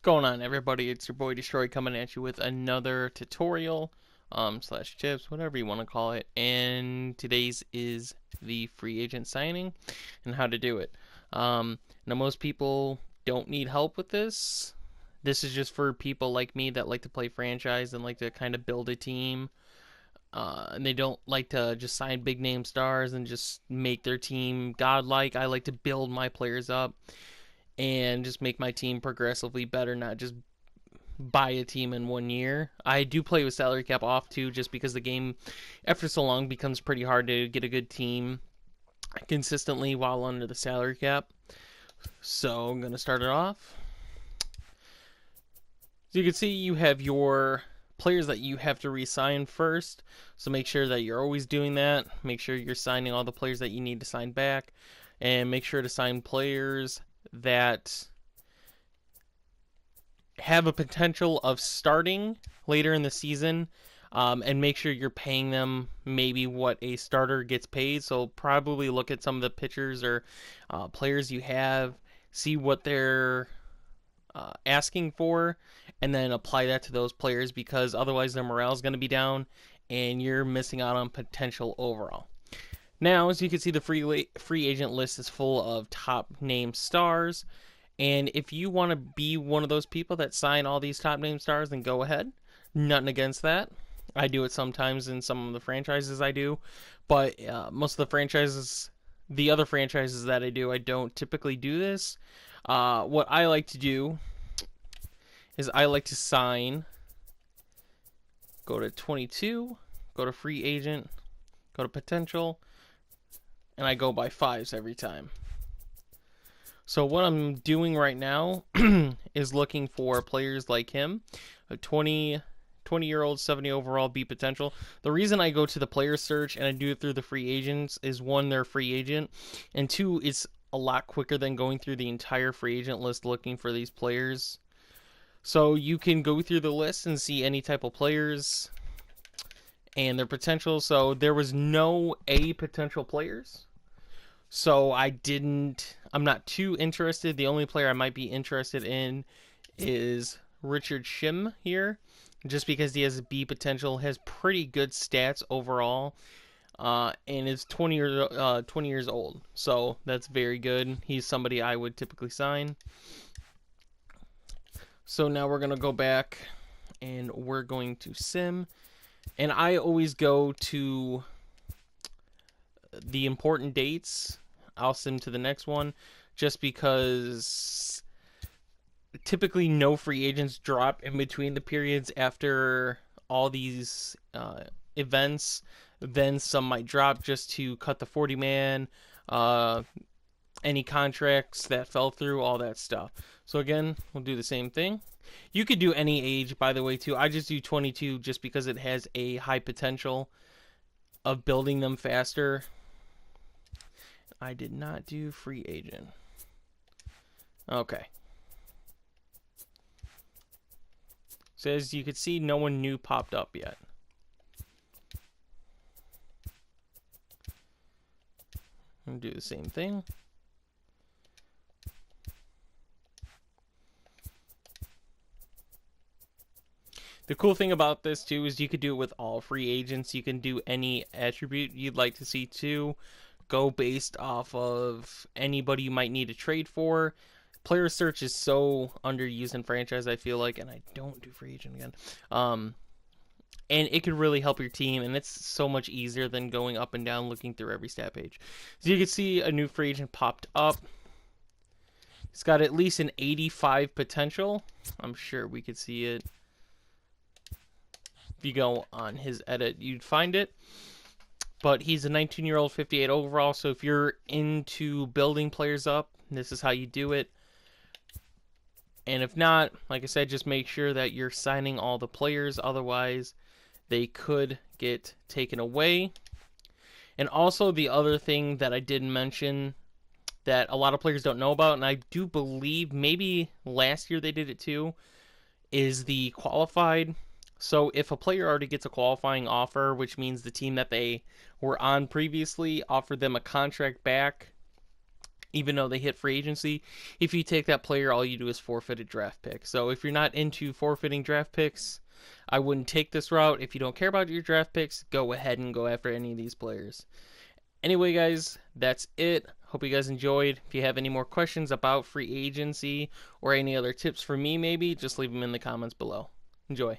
Going on, everybody? It's your boy Destroy coming at you with another tutorial, slash tips, whatever you want to call it. And today's is the free agent signing and how to do it. Now most people don't need help with this. This is just for people like me that like to play franchise and like to kind of build a team. And they don't like to just sign big name stars and just make their team godlike. I like to build my players up and just make my team progressively better, not just buy a team in 1 year. I do play with salary cap off too, just because the game after so long becomes pretty hard to get a good team consistently while under the salary cap. So I'm going to start it off. So you can see you have your players that you have to re-sign first. So make sure that you're always doing that. Make sure you're signing all the players that you need to sign back. And make sure to sign players that have a potential of starting later in the season, and make sure you're paying them maybe what a starter gets paid. So probably look at some of the pitchers or players you have, see what they're asking for, and then apply that to those players, because otherwise their morale is going to be down and you're missing out on potential overall. Now, as you can see, the free agent list is full of top name stars. And if you want to be one of those people that sign all these top name stars, then go ahead. Nothing against that. I do it sometimes in some of the franchises I do. But most of the franchises, the other franchises that I do, I don't typically do this. What I like to do is I like to sign, go to 22, go to free agent, go to potential, and I go by fives every time. So what I'm doing right now is looking for players like him, a 20-year-old, 70 overall B potential. The reason I go to the player search and I do it through the free agents is, one, they're free agent, and two, it's a lot quicker than going through the entire free agent list looking for these players. So you can go through the list and see any type of players and their potential. So there was no A potential players. So I'm not too interested. The only player I might be interested in is Richard Shim here, just because he has a B potential, has pretty good stats overall, and is 20 years old. So that's very good. He's somebody I would typically sign. So now we're going to go back and we're going to sim. And I always go to the important dates. I'll sim to the next one, just because typically no free agents drop in between the periods after all these events. Then some might drop just to cut the 40-man, any contracts that fell through, all that stuff. So again, we'll do the same thing. You could do any age, by the way, too. I just do 22 just because it has a high potential of building them faster. I did not do free agent. Okay. So as you can see, no one new popped up yet. I'm gonna do the same thing. The cool thing about this too is you could do it with all free agents. You can do any attribute you'd like to see too. Go based off of anybody you might need to trade for. Player search is so underused in franchise, I feel like, and I don't do free agent again. And it could really help your team, and it's so much easier than going up and down looking through every stat page. So you can see a new free agent popped up. It's got at least an 85 potential. I'm sure we could see it. If you go on his edit, you'd find it. But he's a 19-year-old, 58 overall, so if you're into building players up, this is how you do it. And if not, like I said, just make sure that you're signing all the players, otherwise they could get taken away. And also the other thing that I didn't mention that a lot of players don't know about, and I do believe maybe last year they did it too, is the qualified. So if a player already gets a qualifying offer, which means the team that they were on previously offered them a contract back even though they hit free agency. If you take that player, all you do is forfeit a draft pick. So if you're not into forfeiting draft picks, I wouldn't take this route. If you don't care about your draft picks, go ahead and go after any of these players. Anyway, guys, that's it. Hope you guys enjoyed. If you have any more questions about free agency or any other tips for me, maybe, just leave them in the comments below. Enjoy.